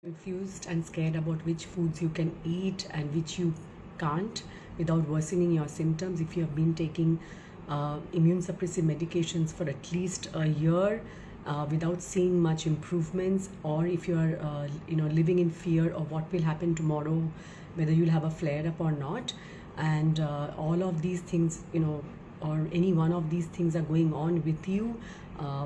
Confused and scared about which foods you can eat and which you can't without worsening your symptoms, if you have been taking immune suppressive medications for at least a year without seeing much improvements, or if you are living in fear of what will happen tomorrow, whether you'll have a flare up or not, and all of these things, or any one of these things are going on with you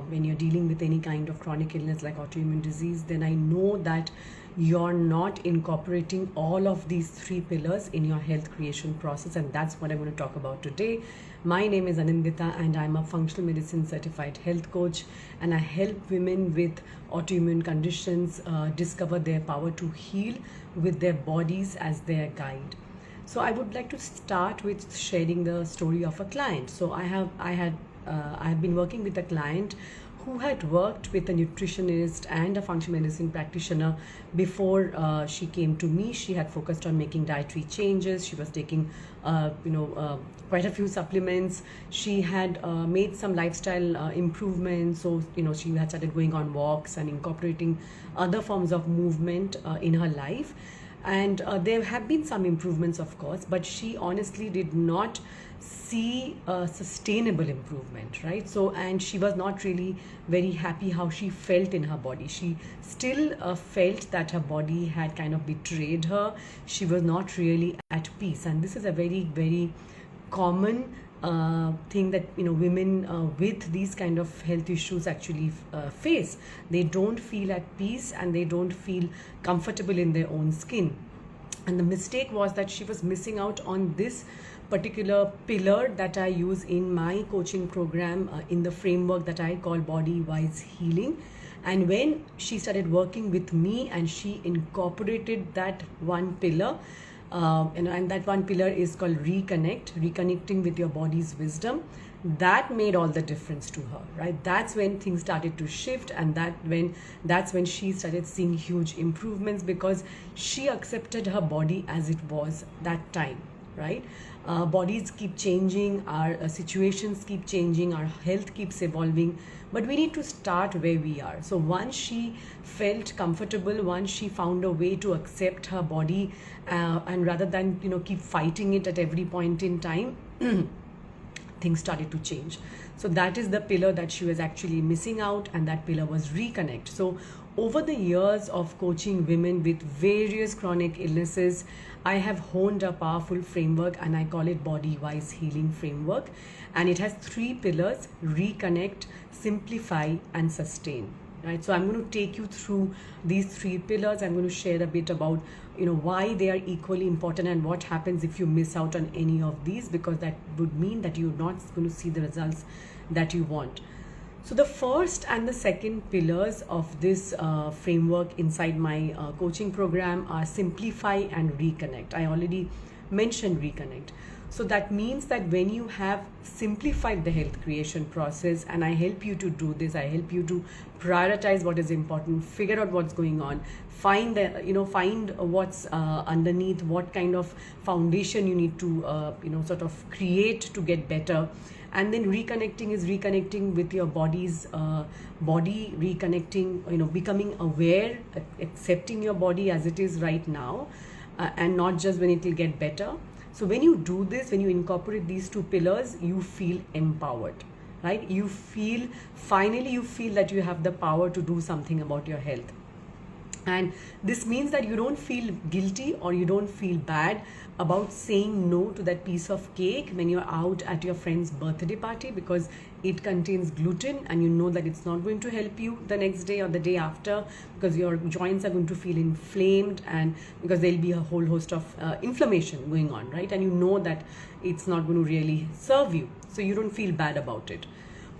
when you're dealing with any kind of chronic illness like autoimmune disease, then I know that you're not incorporating all of these three pillars in your health creation process, and that's what I'm going to talk about today. My name is Anindita and I'm a functional medicine certified health coach, and I help women with autoimmune conditions discover their power to heal with their bodies as their guide. So I would like to start with sharing the story of a client. So I have been working with a client who had worked with a nutritionist and a functional medicine practitioner before she came to me. She had focused on making dietary changes. She was taking quite a few supplements. She had made some lifestyle improvements. So she had started going on walks and incorporating other forms of movement in her life. And there have been some improvements, of course, but she honestly did not see a sustainable improvement, right? So, and she was not really very happy how she felt in her body. She still felt that her body had kind of betrayed her. She was not really at peace. And this is a very, very common thing that women with these kind of health issues actually face. They don't feel at peace and they don't feel comfortable in their own skin. And the mistake was that she was missing out on this particular pillar that I use in my coaching program in the framework that I call body wise healing. And when she started working with me and she incorporated that one pillar, and that one pillar is called reconnecting with your body's wisdom. That made all the difference to her, right? That's when things started to shift, and that's when she started seeing huge improvements, because she accepted her body as it was that time, right? Bodies keep changing, our situations keep changing, our health keeps evolving, but we need to start where we are. So once she felt comfortable, once she found a way to accept her body, and rather than keep fighting it at every point in time, things started to change. So that is the pillar that she was actually missing out, and that pillar was reconnect. So over the years of coaching women with various chronic illnesses, I have honed a powerful framework, and I call it body wise healing framework. And it has three pillars: reconnect, simplify, and sustain. Right, so I'm going to take you through these three pillars. I'm going to share a bit about why they are equally important and what happens if you miss out on any of these, because that would mean that you're not going to see the results that you want. So the first and the second pillars of this framework inside my coaching program are simplify and reconnect. I already mentioned reconnect. So that means that when you have simplified the health creation process, and I help you to do this, I help you to prioritize what is important, figure out what's going on, find what's underneath, what kind of foundation you need to sort of create to get better. And then reconnecting is reconnecting with your body's body, reconnecting, becoming aware, accepting your body as it is right now, and not just when it will get better. So when you do this, when you incorporate these two pillars, you feel empowered, right? You feel that you have the power to do something about your health. And this means that you don't feel guilty or you don't feel bad about saying no to that piece of cake when you're out at your friend's birthday party, because it contains gluten and you know that it's not going to help you the next day or the day after, because your joints are going to feel inflamed, and because there'll be a whole host of inflammation going on, right? And you know that it's not going to really serve you, so you don't feel bad about it.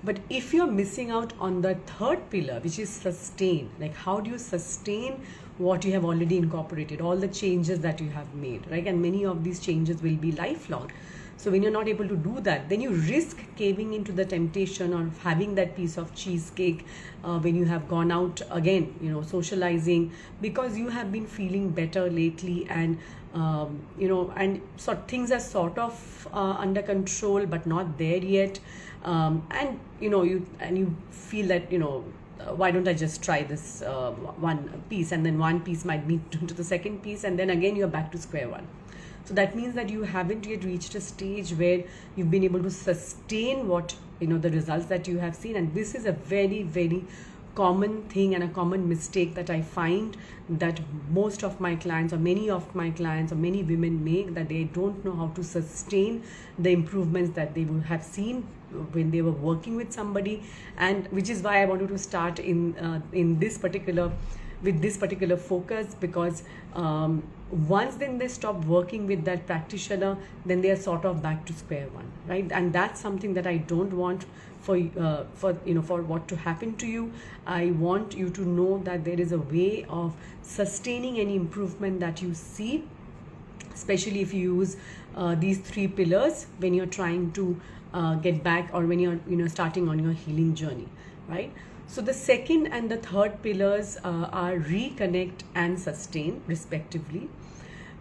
But if you're missing out on the third pillar, which is sustain, like how do you sustain what you have already incorporated, all the changes that you have made, right? And many of these changes will be lifelong. So when you're not able to do that, then you risk caving into the temptation of having that piece of cheesecake when you have gone out again, socializing, because you have been feeling better lately, and and so things are sort of under control but not there yet, and you feel that why don't I just try this one piece, and then one piece might lead to the second piece, and then again you're back to square one. So that means that you haven't yet reached a stage where you've been able to sustain what, the results that you have seen. And this is a very, very common thing and a common mistake that I find that most of my clients, or many of my clients, or many women make, that they don't know how to sustain the improvements that they would have seen when they were working with somebody. And which is why I wanted to start in this particular focus, because once then they stop working with that practitioner, then they are sort of back to square one, right? And that's something that I don't want for what to happen to you. I want you to know that there is a way of sustaining any improvement that you see, especially if you use these 3 pillars when you're trying to get back, or when you're starting on your healing journey, right? So the second and the third pillars are reconnect and sustain, respectively.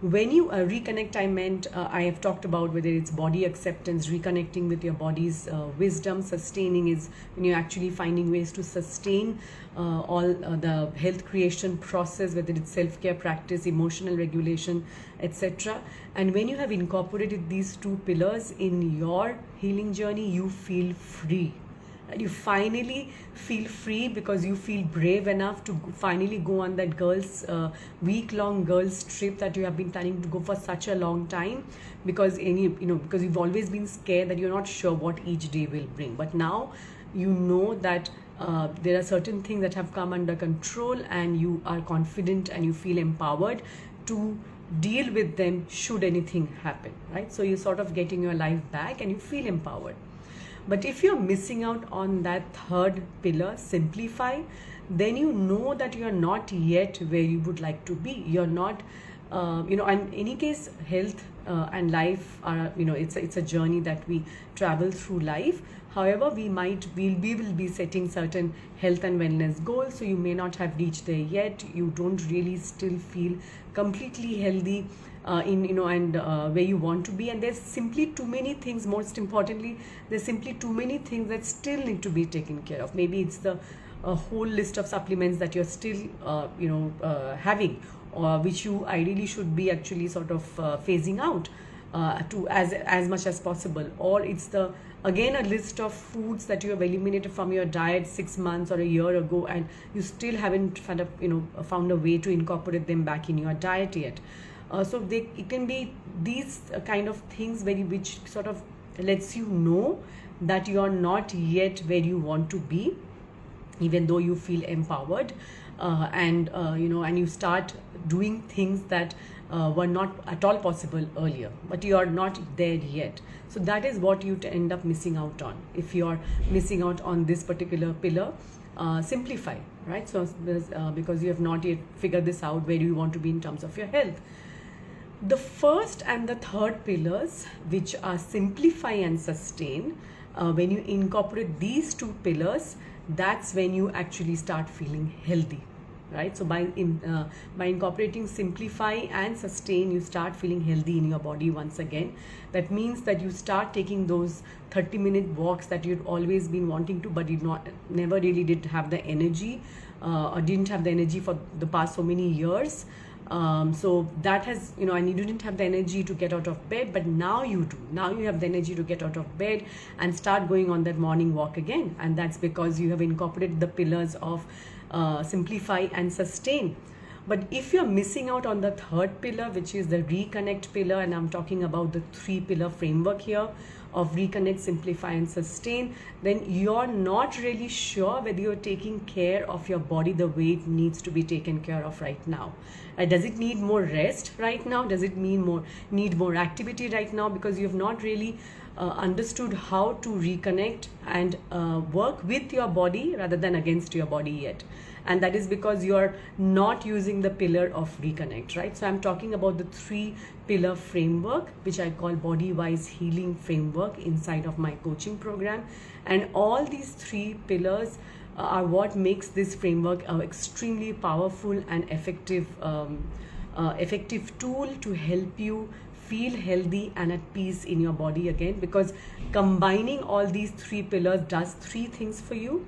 When you reconnect, I meant I have talked about whether it's body acceptance, reconnecting with your body's wisdom. Sustaining is when you're actually finding ways to sustain all the health creation process, whether it's self-care practice, emotional regulation, etc. And when you have incorporated these 2 pillars in your healing journey, you feel free. And you finally feel free because you feel brave enough to finally go on that week-long girls trip that you have been planning to go for such a long time, because because you've always been scared that you're not sure what each day will bring. But now you know that there are certain things that have come under control, and you are confident and you feel empowered to deal with them should anything happen, right? So you're sort of getting your life back and you feel empowered. But if you're missing out on that third pillar, simplify, then you know that you're not yet where you would like to be. You're not, and in any case, health and life are, it's a journey that we travel through life. However, we will be setting certain health and wellness goals. So you may not have reached there yet. You don't really still feel completely healthy where you want to be, and there's simply too many things. Most importantly, there's simply too many things that still need to be taken care of. Maybe it's the whole list of supplements that you're still having, or which you ideally should be actually sort of phasing out to as much as possible. Or it's again a list of foods that you have eliminated from your diet 6 months or a year ago, and you still haven't found a way to incorporate them back in your diet yet. So it can be these kind of things which sort of lets you know that you are not yet where you want to be, even though you feel empowered, and you start doing things that were not at all possible earlier, but you are not there yet. So that is what you end up missing out on if you are missing out on this particular pillar. Simplify, right? So because you have not yet figured this out, where do you want to be in terms of your health. The first and the third pillars, which are simplify and sustain, when you incorporate these 2 pillars, that's when you actually start feeling healthy, right? So by incorporating simplify and sustain, you start feeling healthy in your body once again. That means that you start taking those 30-minute walks that you'd always been wanting to, but you never really did have the energy, or didn't have the energy for the past so many years. So that has, and you didn't have the energy to get out of bed, but now you do. Now you have the energy to get out of bed and start going on that morning walk again. And that's because you have incorporated the pillars of simplify and sustain. But if you're missing out on the third pillar, which is the reconnect pillar, and I'm talking about the 3-pillar framework here of reconnect, simplify and sustain, then you're not really sure whether you're taking care of your body the way it needs to be taken care of right now. Does it need more rest right now? Does it need more activity right now? Because you have not really understood how to reconnect and work with your body rather than against your body yet. And that is because you are not using the pillar of reconnect, right? So I'm talking about the 3-pillar framework, which I call body-wise healing framework inside of my coaching program. And all these 3 pillars are what makes this framework an extremely powerful and effective tool to help you feel healthy and at peace in your body again. Because combining all these 3 pillars does 3 things for you.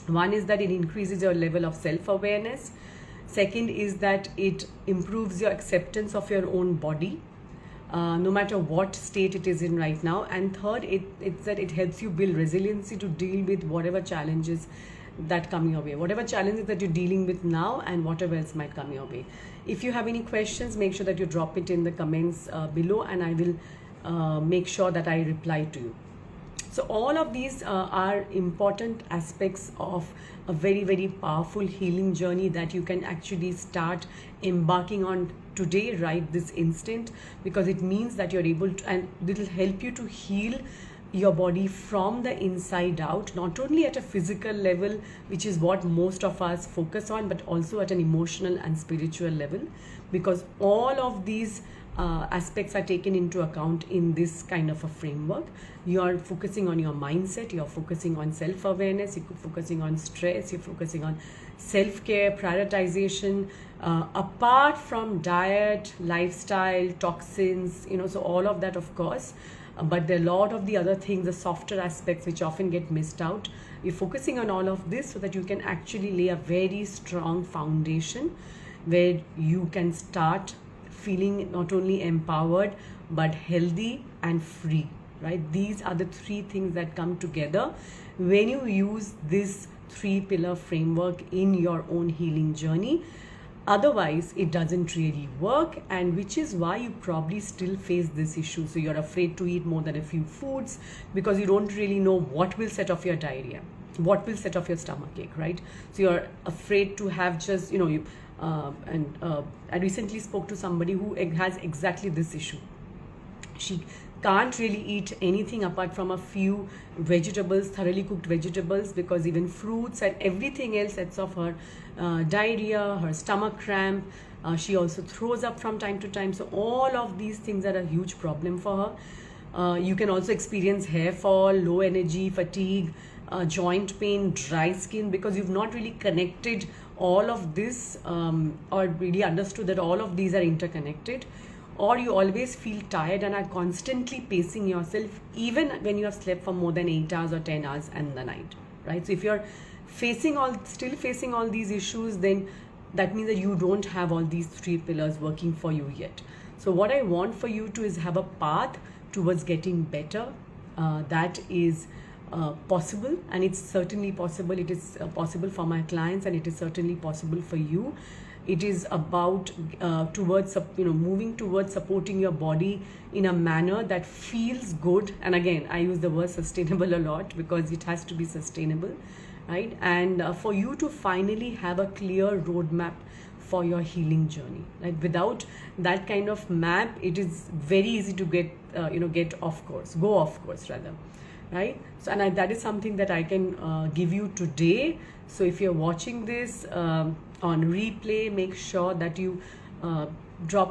One is that it increases your level of self-awareness. Second is that it improves your acceptance of your own body, no matter what state it is in right now. And third, it's that it helps you build resiliency to deal with whatever challenges that come your way, whatever challenges that you're dealing with now and whatever else might come your way. If you have any questions, make sure that you drop it in the comments below, and I will make sure that I reply to you. So all of these are important aspects of a very, very powerful healing journey that you can actually start embarking on today, right this instant, because it means that you're able to, and it will help you to heal your body from the inside out, not only at a physical level, which is what most of us focus on, but also at an emotional and spiritual level, because all of these aspects are taken into account in this kind of a framework. You are focusing on your mindset, you're focusing on self-awareness, you're focusing on stress, you're focusing on self-care, prioritization, apart from diet, lifestyle, toxins, so all of that, of course. But there are a lot of the other things, the softer aspects, which often get missed out. You're focusing on all of this so that you can actually lay a very strong foundation where you can start feeling not only empowered but healthy and free, right? These are the three things that come together when you use this 3-pillar framework in your own healing journey. Otherwise, it doesn't really work, and which is why you probably still face this issue. So you're afraid to eat more than a few foods because you don't really know what will set off your diarrhea, what will set off your stomachache, right? So you're afraid to have just, I recently spoke to somebody who has exactly this issue. She can't really eat anything apart from a few vegetables, thoroughly cooked vegetables, because even fruits and everything else sets off her diarrhea, her stomach cramp. She also throws up from time to time. So all of these things are a huge problem for her. You can also experience hair fall, low energy, fatigue, joint pain, dry skin, because you've not really connected all of this or really understood that all of these are interconnected. Or you always feel tired and are constantly pacing yourself even when you have slept for more than 8 hours or 10 hours in the night, right? So if you're still facing all these issues, then that means that you don't have all these 3 pillars working for you yet. So what I want for you to is have a path towards getting better. That is possible, and it's certainly possible. It is possible for my clients, and it is certainly possible for you. It is about moving towards supporting your body in a manner that feels good. And again, I use the word sustainable a lot because it has to be sustainable, right? And for you to finally have a clear roadmap for your healing journey. Like without that kind of map, it is very easy to get off course, go off course rather. Right? So, and that is something that I can give you today. So if you're watching this on replay, make sure that you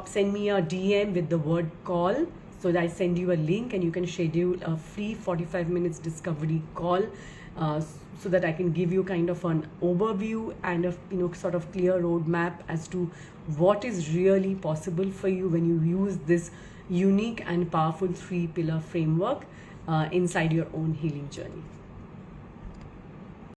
send me a DM with the word call, so that I send you a link and you can schedule a free 45 minutes discovery call, so that I can give you kind of an overview and a sort of clear roadmap as to what is really possible for you when you use this unique and powerful 3-pillar framework inside your own healing journey.